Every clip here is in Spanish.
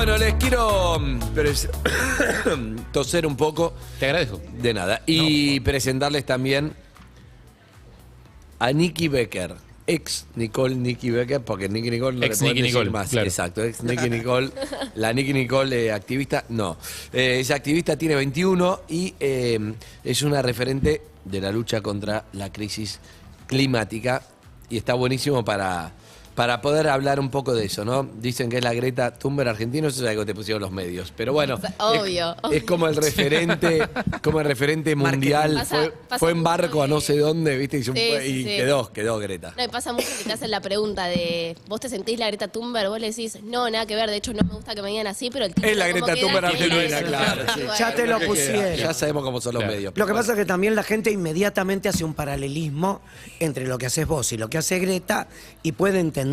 Bueno, les quiero toser un poco. Te agradezco. De nada. Y presentarles también a Nikki Becker. Ex Nikki Becker, porque Nikki Nicole no Ex le pueden Nikki decir Nicole, más. claro. Exacto, ex Nikki Nicole. La Nikki Nicole, activista, no. Esa activista tiene 21 y es una referente de la lucha contra la crisis climática. Y está buenísimo para poder hablar un poco de eso, ¿no? Dicen que es la Greta Thunberg argentina, eso es algo que te pusieron los medios. Pero bueno, Obvio. es como el referente, mundial. Fue en barco a no sé dónde, ¿viste? Y, Sí. quedó Greta. No, y pasa mucho que te hacen la pregunta de, ¿vos te sentís la Greta Thunberg? Vos le decís, no, nada que ver, de hecho no me gusta que me digan así, pero el título Es la como Greta queda, Thunberg es la argentina, Greta claro. Thunberg. Sí. Bueno. Ya te lo pusieron. Ya sabemos cómo son los Claro. medios. Lo que pasa es que también la gente inmediatamente hace un paralelismo entre lo que haces vos y lo que hace Greta y puede entender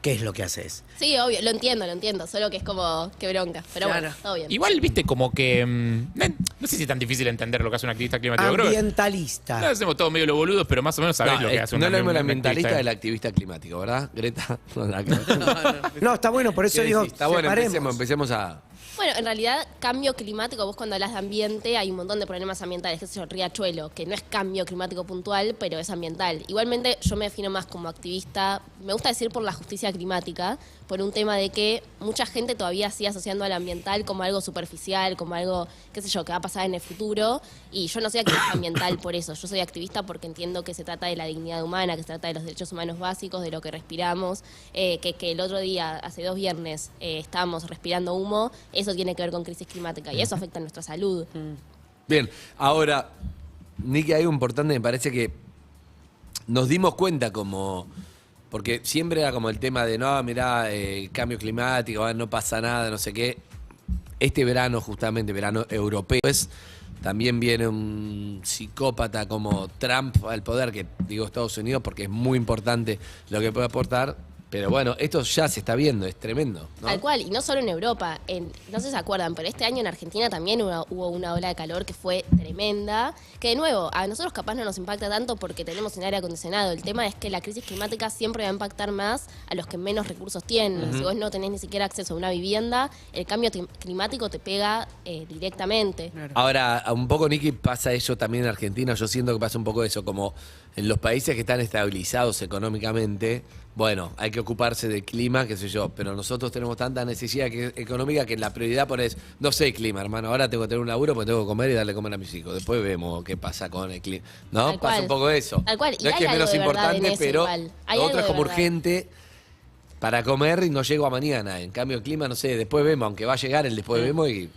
qué es lo que haces. Sí, obvio, lo entiendo, solo que es como, qué bronca, pero Claro. bueno, todo bien. Igual, viste, como que... no sé si es tan difícil entender lo que hace un activista climático. Creo que Ambientalista. hacemos todos medio los boludos, pero más o menos sabés lo que hace un no es lo mismo el activista. ambientalista del activista climático, ¿verdad? Greta. No, nada que ver. No, está bueno, por eso ¿Qué digo, decís? Está bueno, separemos. empecemos a... Bueno, en realidad, cambio climático, vos cuando hablas de ambiente, hay un montón de problemas ambientales, qué sé yo, Riachuelo, que no es cambio climático puntual, pero es ambiental. Igualmente, yo me defino más como activista, me gusta decir por la justicia climática, por un tema de que mucha gente todavía sigue asociando al ambiental como algo superficial, como algo, qué sé yo, que va a pasar en el futuro, y yo no soy activista ambiental por eso, yo soy activista porque entiendo que se trata de la dignidad humana, que se trata de los derechos humanos básicos, de lo que respiramos, que el otro día, hace 2 viernes, estábamos respirando humo, eso tiene que ver con crisis climática, y eso afecta a nuestra salud. Bien, ahora, Nicky, algo importante me parece que nos dimos cuenta como... Porque siempre era como el tema de, no, mirá, cambio climático, no pasa nada, no sé qué. Este verano, justamente, verano europeo, también viene un psicópata como Trump al poder, que digo Estados Unidos porque es muy importante lo que puede aportar. Pero bueno, esto ya se está viendo, es tremendo, ¿no? Tal cual, y no solo en Europa, no sé si se acuerdan, pero este año en Argentina también hubo una ola de calor que fue tremenda, que de nuevo, a nosotros capaz no nos impacta tanto porque tenemos un aire acondicionado. El tema es que la crisis climática siempre va a impactar más a los que menos recursos tienen. Si vos no tenés ni siquiera acceso a una vivienda, el cambio climático te pega directamente. Ahora, un poco, Nicky, pasa eso también en Argentina. Yo siento que pasa un poco eso, como en los países que están estabilizados económicamente, bueno, hay que ocuparse del clima, qué sé yo, pero nosotros tenemos tanta necesidad económica que la prioridad es, no sé, clima, hermano, ahora tengo que tener un laburo porque tengo que comer y darle a comer a mis hijos. Después vemos qué pasa con el clima. ¿No? Tal Pasa cual. un poco eso. Tal cual. Y No es hay que es algo menos de verdad en importante, eso pero igual. Hay lo algo otro es de como verdad. urgente para comer y no llego a mañana. En cambio, el clima, no sé, después vemos, aunque va a llegar el después vemos y...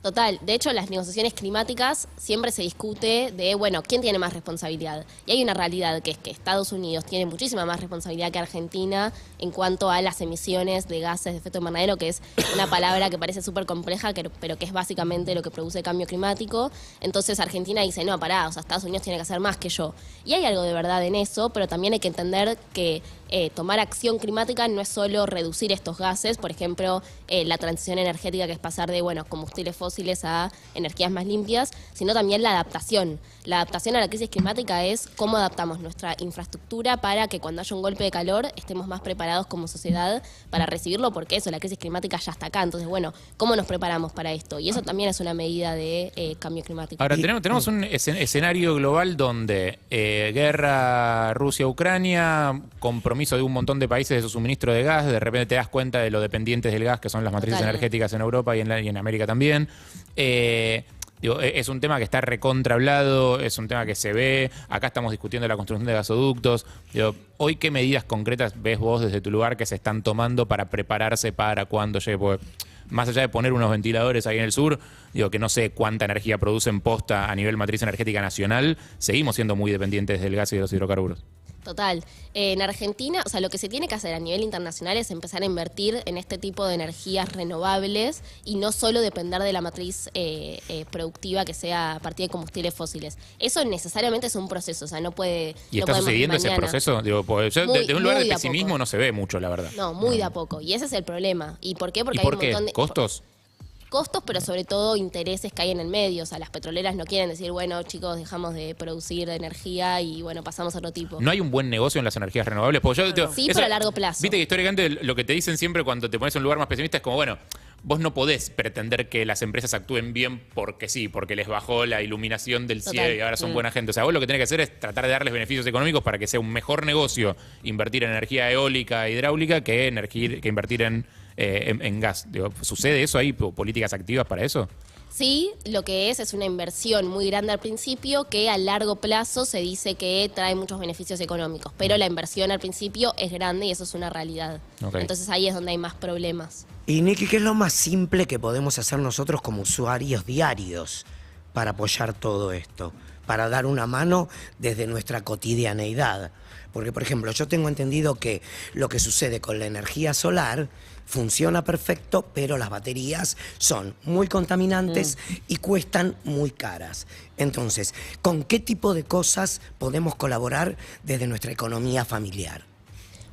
Total, de hecho las negociaciones climáticas siempre se discute de, bueno, ¿quién tiene más responsabilidad? Y hay una realidad que es que Estados Unidos tiene muchísima más responsabilidad que Argentina en cuanto a las emisiones de gases de efecto invernadero, que es una palabra que parece súper compleja, pero que es básicamente lo que produce el cambio climático. Entonces Argentina dice, no, pará, o sea, Estados Unidos tiene que hacer más que yo. Y hay algo de verdad en eso, pero también hay que entender que tomar acción climática no es solo reducir estos gases, por ejemplo, la transición energética, que es pasar de, bueno, combustibles fósiles a energías más limpias, sino también la adaptación. La adaptación a la crisis climática es cómo adaptamos nuestra infraestructura para que cuando haya un golpe de calor estemos más preparados como sociedad para recibirlo, porque eso, la crisis climática ya está acá. Entonces, bueno, ¿cómo nos preparamos para esto? Y eso también es una medida de cambio climático. Ahora, tenemos un escenario global donde guerra Rusia-Ucrania, compromiso de un montón de países de su suministro de gas, de repente te das cuenta de lo dependientes del gas que son las matrices Totalmente. energéticas en Europa y en América también. Es un tema que está recontra hablado, es un tema que se ve, acá estamos discutiendo la construcción de gasoductos. Hoy, ¿qué medidas concretas ves vos desde tu lugar que se están tomando para prepararse para cuando llegue? Porque más allá de poner unos ventiladores ahí en el sur, que no sé cuánta energía producen posta a nivel matriz energética nacional, seguimos siendo muy dependientes del gas y de los hidrocarburos. Total. En Argentina, o sea, lo que se tiene que hacer a nivel internacional es empezar a invertir en este tipo de energías renovables y no solo depender de la matriz productiva que sea a partir de combustibles fósiles. Eso necesariamente es un proceso, o sea, no puede... ¿Y no está podemos sucediendo ese mañana. proceso? Porque yo, Muy- de un lugar muy de de a pesimismo poco. no se ve mucho, la verdad. No, muy de a poco. Y ese es el problema. ¿Y por qué? Porque ¿Y hay por un qué? montón de... ¿Costos? Costos, pero sobre todo intereses que hay en el medio. O sea, las petroleras no quieren decir, bueno, chicos, dejamos de producir energía y, bueno, pasamos a otro tipo. ¿No hay un buen negocio en las energías renovables? Porque Sí, pero a largo plazo. Viste que históricamente lo que te dicen siempre cuando te pones en un lugar más pesimista es como, bueno, vos no podés pretender que las empresas actúen bien porque sí, porque les bajó la iluminación del Total. cielo y ahora son buena gente. O sea, vos lo que tenés que hacer es tratar de darles beneficios económicos para que sea un mejor negocio invertir en energía eólica e hidráulica que invertir en gas. Digo, ¿sucede eso ahí? ¿Políticas activas para eso? Sí, lo que es una inversión muy grande al principio que a largo plazo se dice que trae muchos beneficios económicos, pero la inversión al principio es grande y eso es una realidad. Ok. Entonces ahí es donde hay más problemas. Y Nicky, ¿qué es lo más simple que podemos hacer nosotros como usuarios diarios para apoyar todo esto? Para dar una mano desde nuestra cotidianeidad. Porque, por ejemplo, yo tengo entendido que lo que sucede con la energía solar funciona perfecto, pero las baterías son muy contaminantes y cuestan muy caras. Entonces, ¿con qué tipo de cosas podemos colaborar desde nuestra economía familiar?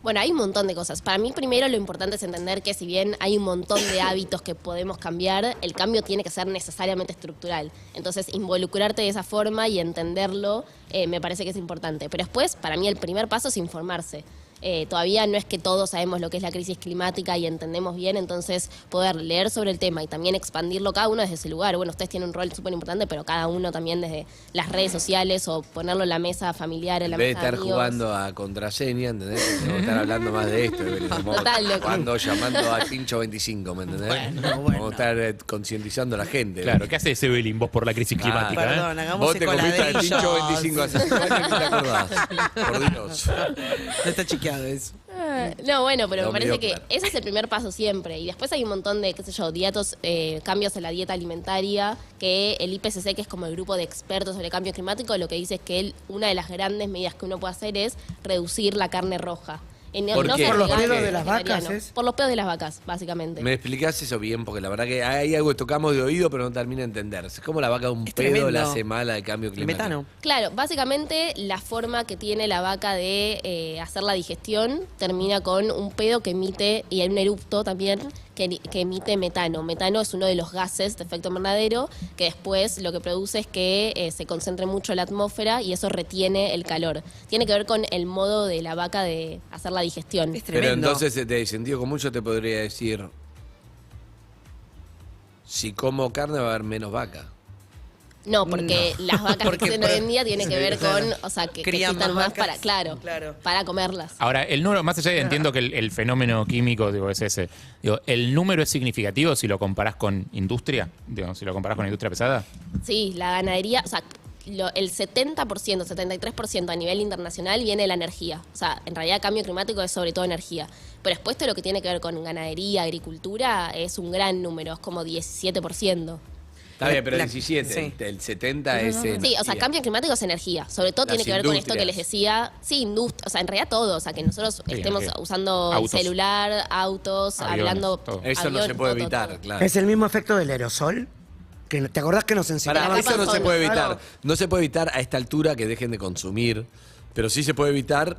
Bueno, hay un montón de cosas. Para mí, primero, lo importante es entender que si bien hay un montón de hábitos que podemos cambiar, el cambio tiene que ser necesariamente estructural. Entonces, involucrarte de esa forma y entenderlo me parece que es importante. Pero después, para mí, el primer paso es informarse. Todavía no es que todos sabemos lo que es la crisis climática y entendemos bien, entonces poder leer sobre el tema y también expandirlo cada uno desde ese lugar. Bueno, ustedes tienen un rol súper importante, pero cada uno también desde las redes sociales o ponerlo en la mesa familiar, en la En vez de mesa de estar amigos. jugando a contraseña, ¿entendés? Tenemos que estar hablando más de esto. Total, loco. Cuando llamando a Pincho 25, ¿me entendés? Vamos a estar concientizando a la gente. Claro, ¿qué hace Evelyn vos por la crisis climática? Perdón, hagamos Vos te comiste al coladrillos. Pincho 25 hace 5 años y te acordás. Por Dios. No está chequeado eso. No, bueno, pero No, me parece medio que claro. ese es el primer paso siempre. Y después hay un montón de, qué sé yo, cambios en la dieta alimentaria, que el IPCC, que es como el grupo de expertos sobre cambio climático, lo que dice es que una de las grandes medidas que uno puede hacer es reducir la carne roja. ¿Por qué? ser ¿Por los vegano, pedos de las vacas, vegetariano. es? Por los pedos de las vacas, básicamente. ¿Me explicás eso bien? Porque la verdad que hay algo que tocamos de oído, pero no termina de entender. Es como la vaca de un Es pedo tremendo. la hace mala de cambio El climático. metano. Claro, básicamente la forma que tiene la vaca de hacer la digestión termina con un pedo que emite, y hay un erupto también, que emite metano. Metano es uno de los gases de efecto invernadero que después lo que produce es que se concentre mucho en la atmósfera y eso retiene el calor. Tiene que ver con el modo de la vaca de hacer la digestión. Es Pero tremendo. entonces, de sentido común, yo te podría decir: si como carne va a haber menos vaca. No, porque las vacas Porque que existen hoy en día tienen que ver con, o sea, que Crían existan más más para, vacas. claro, Claro. para comerlas. Ahora, el número, más allá de entiendo que el fenómeno químico digo, es ese, digo, ¿el número es significativo si lo comparás con industria? Digo, si lo comparás con industria pesada. Sí, la ganadería, o sea, el 70%, 73% a nivel internacional viene de la energía. O sea, en realidad cambio climático es sobre todo energía. Pero después todo lo que tiene que ver con ganadería, agricultura, es un gran número, es como 17%. Está bien, pero La- 17, sí. el 70 es Sí, o sea, energía. cambio climático es energía. Sobre todo Las tiene que ver con esto que les industrias. decía. Sí, industria, o sea, en realidad todo. O sea, que nosotros estemos energía. usando Autos. celular, autos, Aviones, hablando. todo. Eso no aviones, se puede todo, evitar, todo. claro. ¿Es el mismo efecto del aerosol? ¿Te acordás que nos Pará, enseñaban? eso no se ozono. puede evitar. Claro. No se puede evitar a esta altura que dejen de consumir, pero sí se puede evitar.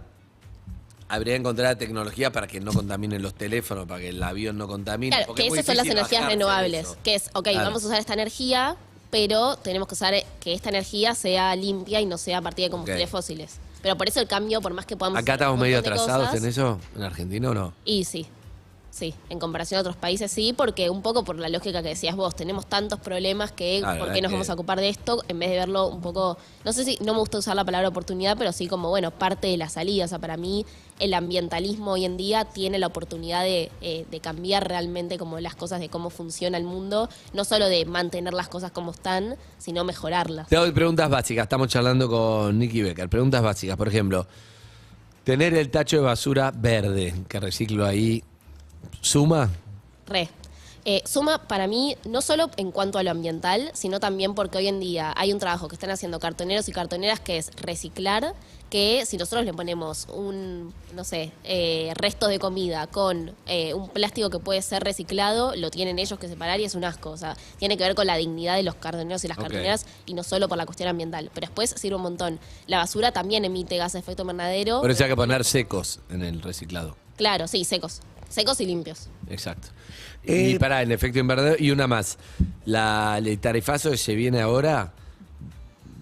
Habría que encontrar tecnología para que no contaminen los teléfonos, para que el avión no contamine. Claro, porque que es muy esas son las difícil energías bajarse de renovables. eso. Que es, ok, Claro. vamos a usar esta energía, pero tenemos que usar que esta energía sea limpia y no sea a partir de combustibles Ok. fósiles. Pero por eso el cambio, por más que podamos Acá hacer estamos un medio montón de atrasados cosas, en eso, en Argentina o no. Y sí. Sí, en comparación a otros países sí, porque un poco por la lógica que decías vos, tenemos tantos problemas que Claro, ¿por qué es nos que- vamos a ocupar de esto? En vez de verlo un poco, no sé si, no me gusta usar la palabra oportunidad, pero sí como, bueno, parte de la salida. O sea, para mí el ambientalismo hoy en día tiene la oportunidad de cambiar realmente como las cosas, de cómo funciona el mundo, no solo de mantener las cosas como están, sino mejorarlas. Te doy preguntas básicas. Estamos charlando con Nicky Becker. Preguntas básicas. Por ejemplo, tener el tacho de basura verde, que reciclo ahí, ¿suma? Re. Suma para mí, no solo en cuanto a lo ambiental, sino también porque hoy en día hay un trabajo que están haciendo cartoneros y cartoneras que es reciclar, que si nosotros le ponemos no sé, restos de comida con un plástico que puede ser reciclado, lo tienen ellos que separar y es un asco. O sea, tiene que ver con la dignidad de los cartoneros y las Ok. cartoneras y no solo por la cuestión ambiental. Pero después sirve un montón. La basura también emite gases de efecto invernadero. Por eso hay que poner secos en el reciclado. Claro, sí, secos. Secos y limpios. Exacto. Eh, Y en efecto invernadero. Y una más. El tarifazo que se viene ahora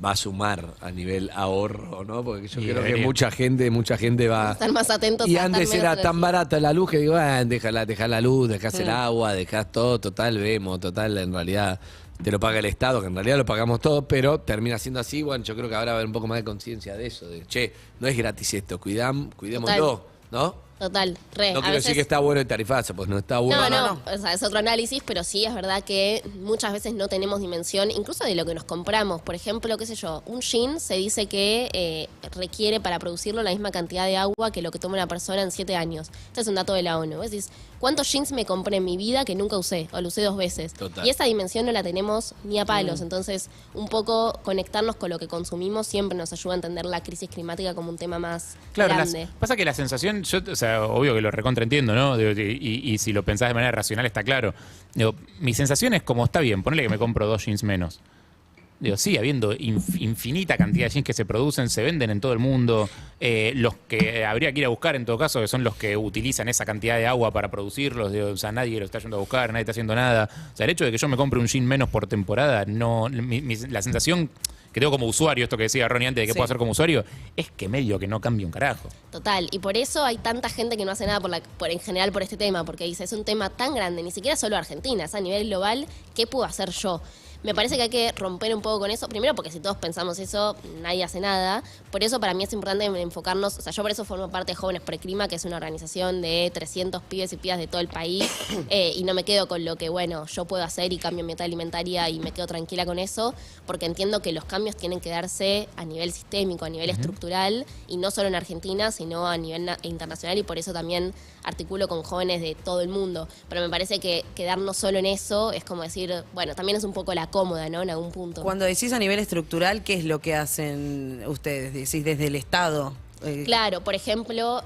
va a sumar a nivel ahorro, ¿no? Porque yo Y creo que debería. mucha gente va... Estar más atentos Y a gastar antes menos era tan energía. barata la luz que digo, dejá la luz, dejás el agua, dejás todo, total, vemos, total, en realidad te lo paga el Estado, que en realidad lo pagamos todos, pero termina siendo así. Bueno, yo creo que ahora va a haber un poco más de conciencia de eso, de, che, no es gratis esto, cuidémoslo, ¿no? Total, re. No A quiero decir veces- que está bueno el tarifazo, pues no está bueno. No, o sea, es otro análisis, pero sí es verdad que muchas veces no tenemos dimensión, incluso de lo que nos compramos. Por ejemplo, qué sé yo, un jean se dice que requiere para producirlo la misma cantidad de agua que lo que toma una persona en 7 años. Este es un dato de la ONU. Vos decís, ¿cuántos jeans me compré en mi vida que nunca usé? O lo usé 2 veces. Total. Y esa dimensión no la tenemos ni a palos. Entonces, un poco conectarnos con lo que consumimos siempre nos ayuda a entender la crisis climática como un tema más Claro, grande. pasa que la sensación, o sea, obvio que lo recontraentiendo, ¿no? Digo, y si lo pensás de manera racional está claro. Digo, mi sensación es como, está bien, ponele que me compro 2 jeans menos. Digo, sigue habiendo infinita cantidad de jeans que se producen, se venden en todo el mundo. Los que habría que ir a buscar, en todo caso, que son los que utilizan esa cantidad de agua para producirlos. Digo, o sea, nadie lo está yendo a buscar, nadie está haciendo nada. O sea, el hecho de que yo me compre un jean menos por temporada, no, la sensación que tengo como usuario, esto que decía Ronnie antes de que Sí. puedo hacer como usuario, es que medio que no cambia un carajo. Total, y por eso hay tanta gente que no hace nada en general por este tema, porque dice, es un tema tan grande, ni siquiera solo Argentina, es a nivel global, ¿qué puedo hacer yo? Me parece que hay que romper un poco con eso, primero porque si todos pensamos eso, nadie hace nada, por eso para mí es importante enfocarnos, o sea, yo por eso formo parte de Jóvenes por el Clima, que es una organización de 300 pibes y pibas de todo el país, y no me quedo con lo que, bueno, yo puedo hacer y cambio mi dieta alimentaria y me quedo tranquila con eso, porque entiendo que los cambios tienen que darse a nivel sistémico, a nivel estructural, y no solo en Argentina, sino a nivel internacional, y por eso también articulo con jóvenes de todo el mundo. Pero me parece que quedarnos solo en eso es como decir, bueno, también es un poco la cómoda, ¿no? En algún punto. Cuando decís a nivel estructural, ¿qué es lo que hacen ustedes? Decís desde el Estado. Claro, por ejemplo,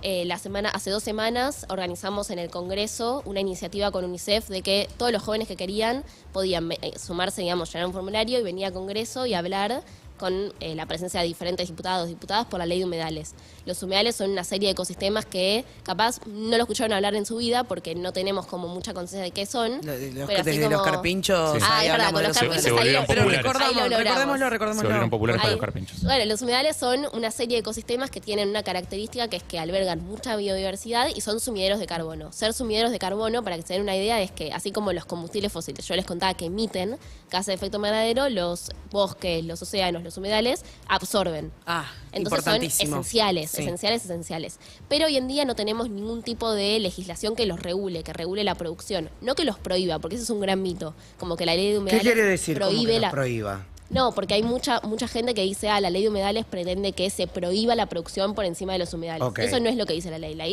hace 2 semanas organizamos en el Congreso una iniciativa con UNICEF de que todos los jóvenes que querían podían sumarse, digamos, llenar un formulario y venir a Congreso y hablar con la presencia de diferentes diputados, diputadas por la ley de humedales. Los humedales son una serie de ecosistemas que capaz no lo escucharon hablar en su vida porque no tenemos como mucha conciencia de qué son. pero así Desde los como- carpinchos. Sí. Ah, ahí es verdad, hablamos con de los los carpinchos Se ahí volvieron lo- Pero populares. ahí lo logramos. recordémoslo. Se volvieron populares para Ahí- los carpinchos. Bueno, los humedales son una serie de ecosistemas que tienen una característica que es que albergan mucha biodiversidad y son sumideros de carbono. Ser sumideros de carbono, para que se den una idea, es que así como los combustibles fósiles, yo les contaba que emiten gases de efecto invernadero, los bosques, los océanos, los humedales absorben. Ah, Entonces son importantísimo. esenciales, Sí. esenciales. Pero hoy en día no tenemos ningún tipo de legislación que los regule, que regule la producción. No que los prohíba, porque ese es un gran mito. Como que la ley de ¿Qué humedales quiere decir? ¿Cómo prohíbe que la... nos prohíba? No, porque hay mucha gente que dice, la ley de humedales pretende que se prohíba la producción por encima de los humedales. Ok. Eso no es lo que dice la ley. La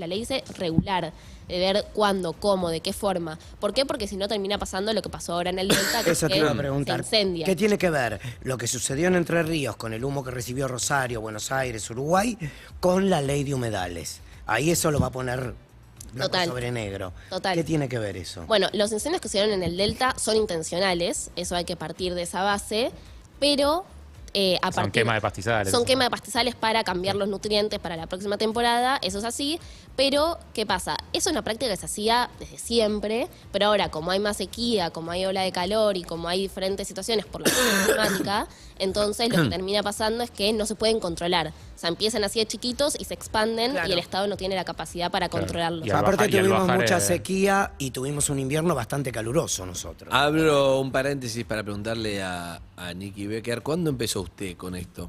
ley dice regular, de ver cuándo, cómo, de qué forma. ¿Por qué? Porque si no termina pasando lo que pasó ahora en el Delta, que Eso es te que iba a preguntar. se incendia. ¿Qué tiene que ver lo que sucedió en Entre Ríos con el humo que recibió Rosario, Buenos Aires, Uruguay, con la ley de humedales? Ahí eso lo va a poner blanco Total. sobre negro. Total. ¿Qué tiene que ver eso? Bueno, los incendios que se dieron en el Delta son intencionales, eso hay que partir de esa base, pero a Son partir... quema de pastizales. Son quema de pastizales para cambiar los nutrientes para la próxima temporada, eso es así, pero ¿qué pasa? Eso es una práctica que se hacía desde siempre, pero ahora como hay más sequía, como hay ola de calor y como hay diferentes situaciones por la crisis climática, entonces lo que termina pasando es que no se pueden controlar. O sea, empiezan así de chiquitos y se expanden Claro. y el Estado no tiene la capacidad para Claro. controlarlos. Y al Aparte bajar- y al tuvimos bajar, mucha sequía y tuvimos un invierno bastante caluroso nosotros. Abro un paréntesis para preguntarle a Nicky Becker, ¿cuándo empezó usted con esto?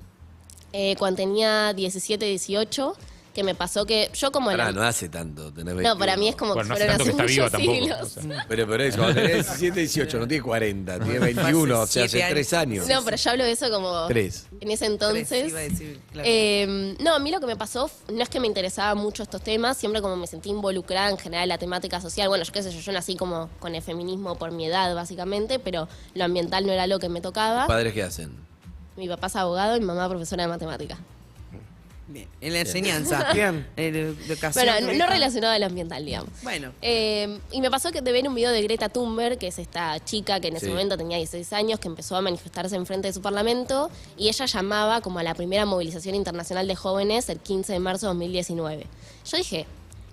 Cuando tenía 17, 18, que me pasó que yo como... Pará, la- no hace tanto, tenés No, para 21. mí es como Bueno, no que hace fueron tanto hace que está muchos viva tampoco. siglos. O sea. Pero eso, cuando tenés 17, 18, no tiene 40, tiene 21, o sea, hace 7 3 años. No, pero yo hablo de eso como... 3. En ese entonces... Iba a decir, claro. No, a mí lo que me pasó no es que me interesaba mucho estos temas, siempre como me sentí involucrada en general en la temática social. Bueno, yo qué sé yo nací como con el feminismo por mi edad, básicamente, pero lo ambiental no era lo que me tocaba. ¿Padres qué hacen? Mi papá es abogado y mi mamá profesora de matemática. Bien. En la enseñanza. Bien. Educación. Bueno, no relacionado al ambiental, digamos. Bueno. Y me pasó que de ver un video de Greta Thunberg, que es esta chica que en ese Sí. momento tenía 16 años, que empezó a manifestarse enfrente de su parlamento, y ella llamaba como a la primera movilización internacional de jóvenes el 15 de marzo de 2019. Yo dije,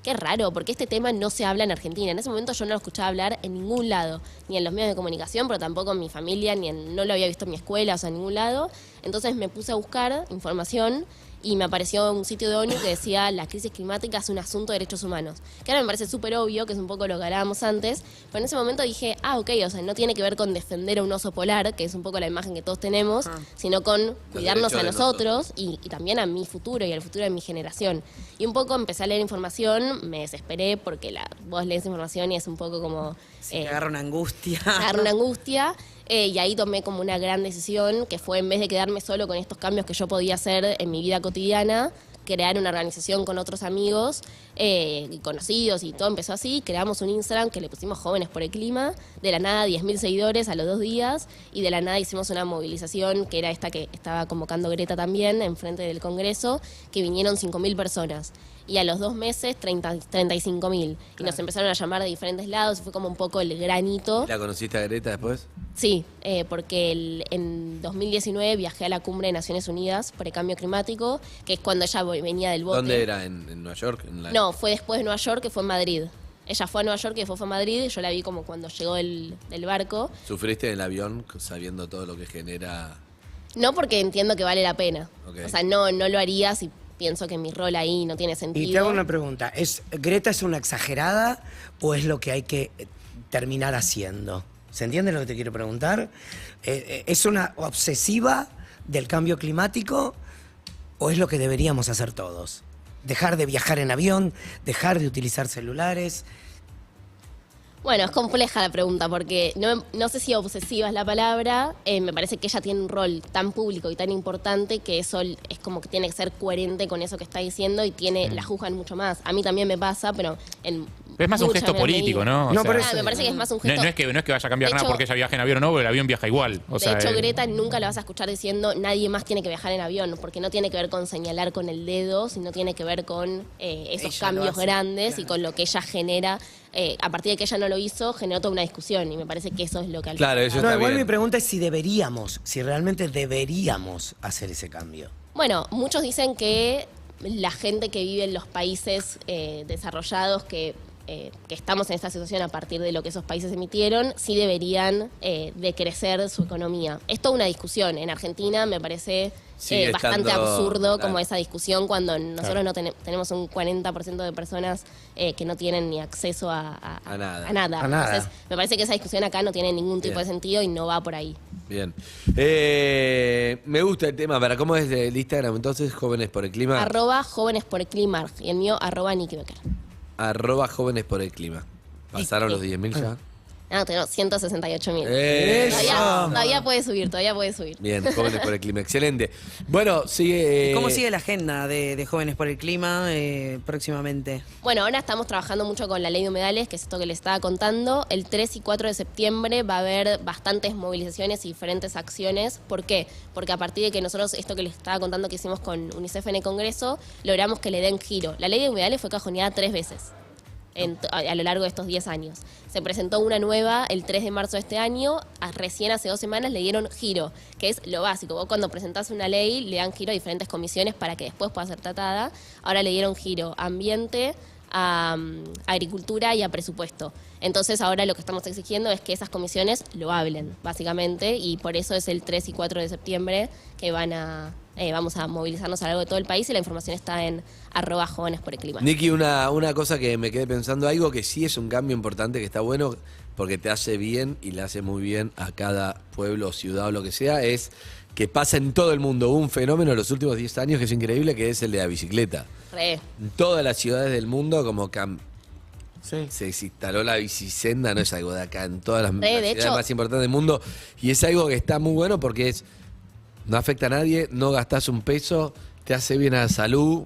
qué raro, porque este tema no se habla en Argentina. En ese momento yo no lo escuchaba hablar en ningún lado, ni en los medios de comunicación, pero tampoco en mi familia, no lo había visto en mi escuela, o sea, en ningún lado. Entonces me puse a buscar información y me apareció un sitio de ONU que decía la crisis climática es un asunto de derechos humanos. Que ahora me parece súper obvio, que es un poco lo que hablábamos antes, pero en ese momento dije, ok, o sea, no tiene que ver con defender a un oso polar, que es un poco la imagen que todos tenemos, sino con cuidarnos a derechos de nosotros y también a mi futuro y al futuro de mi generación. Y un poco empecé a leer información, me desesperé porque vos lees información y es un poco como... Se agarra una angustia. agarra una angustia. Y ahí tomé como una gran decisión, que fue en vez de quedarme solo con estos cambios que yo podía hacer en mi vida cotidiana, crear una organización con otros amigos y conocidos y todo empezó así. Creamos un Instagram que le pusimos Jóvenes por el Clima. De la nada 10.000 seguidores a los 2 días y de la nada hicimos una movilización que era esta que estaba convocando Greta también en frente del Congreso, que vinieron 5.000 personas. Y a los 2 meses 35.000. Y nos empezaron a llamar de diferentes lados. Fue como un poco el granito. ¿La conociste a Greta después? Sí, porque en 2019 viajé a la cumbre de Naciones Unidas por el cambio climático, que es cuando ella venía del bote. ¿Dónde era? ¿En Nueva York? No, fue después de Nueva York, que fue en Madrid. Ella fue a Nueva York y después fue a Madrid, y yo la vi como cuando llegó del barco. ¿Sufriste en el avión sabiendo todo lo que genera? No porque entiendo que vale la pena. Ok. O sea, no lo haría si pienso que mi rol ahí no tiene sentido. Y te hago una pregunta, ¿Greta es una exagerada o es lo que hay que terminar haciendo? ¿Se entiende lo que te quiero preguntar? ¿Es una obsesiva del cambio climático o es lo que deberíamos hacer todos? Dejar de viajar en avión, dejar de utilizar celulares. Bueno, es compleja la pregunta porque no sé si obsesiva es la palabra. Me parece que ella tiene un rol tan público y tan importante que eso es como que tiene que ser coherente con eso que está diciendo y la juzgan mucho más. A mí también me pasa, pero Es más un mucha gesto menor político, medida. ¿no? O No, sea, por eso Me parece que es más un no, gesto. no es que vaya a cambiar De nada hecho- porque ella viaje en avión o no, porque el avión viaja igual. O sea, De hecho, Greta nunca la vas a escuchar diciendo nadie más tiene que viajar en avión, porque no tiene que ver con señalar con el dedo, sino tiene que ver con esos Ella lo cambios hace, grandes y claro. con lo que ella genera. A partir de que ella no lo hizo, generó toda una discusión y me parece que eso es lo que al Claro, eso No, está igual bien. mi pregunta es si realmente deberíamos hacer ese cambio. Bueno, muchos dicen que la gente que vive en los países desarrollados que estamos en esta situación a partir de lo que esos países emitieron, sí deberían decrecer su economía. Es toda una discusión. En Argentina me parece Sigue bastante estando, absurdo como claro. esa discusión cuando nosotros no tenemos un 40% de personas que no tienen ni acceso a nada. A nada. Entonces, me parece que esa discusión acá no tiene ningún tipo Bien. de sentido y no va por ahí. Bien. Me gusta el tema. ¿Para cómo es el Instagram? Entonces, Jóvenes por el Clima. @Jóvenes por el Clima y el mío @Nikki Becker. @Jóvenes por el Clima. ¿Pasaron los 10.000 ya? No, tenemos 168.000. ¡Eso! Todavía puede subir. Bien, Jóvenes por el Clima. Excelente. Bueno, sigue... ¿Cómo sigue la agenda de Jóvenes por el Clima próximamente? Bueno, ahora estamos trabajando mucho con la ley de humedales, que es esto que les estaba contando. El 3 y 4 de septiembre va a haber bastantes movilizaciones y diferentes acciones. ¿Por qué? Porque a partir de que nosotros, esto que les estaba contando que hicimos con UNICEF en el Congreso, logramos que le den giro. La ley de humedales fue cajoneada 3 veces. A lo largo de estos 10 años. Se presentó una nueva el 3 de marzo de este año, recién hace 2 semanas le dieron giro, que es lo básico. Vos cuando presentás una ley le dan giro a diferentes comisiones para que después pueda ser tratada. Ahora le dieron giro a ambiente, a agricultura y a presupuesto. Entonces ahora lo que estamos exigiendo es que esas comisiones lo hablen, básicamente, y por eso es el 3 y 4 de septiembre que vamos a movilizarnos a lo largo de todo el país y la información está en @Jóvenes por el Clima. Nicky, una cosa que me quedé pensando, algo que sí es un cambio importante, que está bueno, porque te hace bien y le hace muy bien a cada pueblo, ciudad o lo que sea, es que pasa en todo el mundo un fenómeno en los últimos 10 años que es increíble, que es el de la bicicleta. Re. En todas las ciudades del mundo como Sí. se instaló la bicisenda, no es algo de acá, en todas las De ciudades hecho- más importantes del mundo, y es algo que está muy bueno porque no afecta a nadie, no gastás un peso, te hace bien a la salud,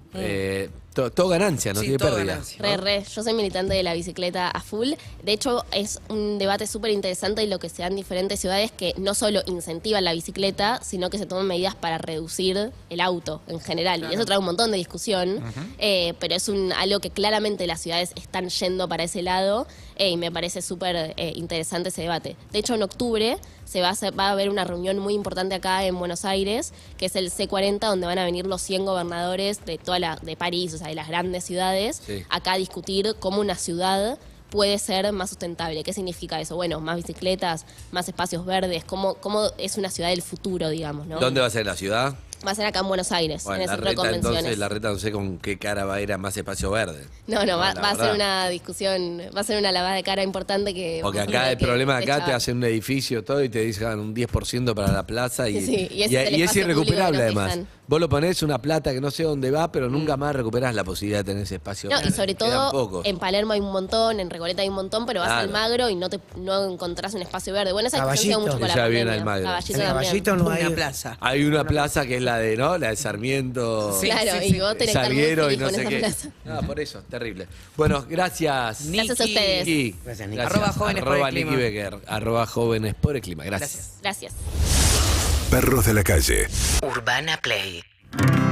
todo ganancia, no Sí, tiene todo pérdida. ganancia. Re. Yo soy militante de la bicicleta a full. De hecho, es un debate súper interesante y lo que se da en diferentes ciudades que no solo incentivan la bicicleta, sino que se toman medidas para reducir el auto en general. Y eso trae un montón de discusión, pero es algo que claramente las ciudades están yendo para ese lado y me parece súper interesante ese debate. De hecho, en octubre va a haber una reunión muy importante acá en Buenos Aires, que es el C40, donde van a venir los 100 gobernadores de de París, o sea, de las grandes ciudades, Sí. acá a discutir cómo una ciudad puede ser más sustentable. ¿Qué significa eso? Bueno, más bicicletas, más espacios verdes, cómo es una ciudad del futuro, digamos, ¿no? ¿Dónde va a ser la ciudad? Va a ser acá en Buenos Aires, Bueno, en el la centro de reta convenciones. entonces, la reta no sé con qué cara va a ir a más espacio verde. No, va la a ser verdad. una discusión, va a ser una lavada de cara importante que... Porque tiene acá el que problema de acá te deschavar. hacen un edificio todo y te dicen un 10% para la plaza y, Sí, y ese es el es espacio irrecuperable público que nos además. dejan. Vos lo ponés una plata que no sé dónde va, pero nunca más recuperás la posibilidad de tener ese espacio. No, y verde. sobre Quedan todo pocos. en Palermo hay un montón, en Recoleta hay un montón, pero vas Claro. al Magro y no encontrás un espacio verde. Bueno, esa discusión se dio Caballito. mucho con la Ya viene pandemia. al Magro. Caballito En también. Caballito no hay Una plaza. Hay una plaza que es la de, ¿no? La de Sarmiento. Sí, Claro, sí, y vos tenés que estar muy Salguero y feliz no con sé esa qué. plaza. Ah, por eso, terrible. Bueno, gracias. Gracias a ustedes. Niki. Gracias, Niki. Arroba jóvenes por el Arroba clima. Niki Becker. Arroba jóvenes por el clima. Gracias. Gracias. Perros de la calle. Urbana Play.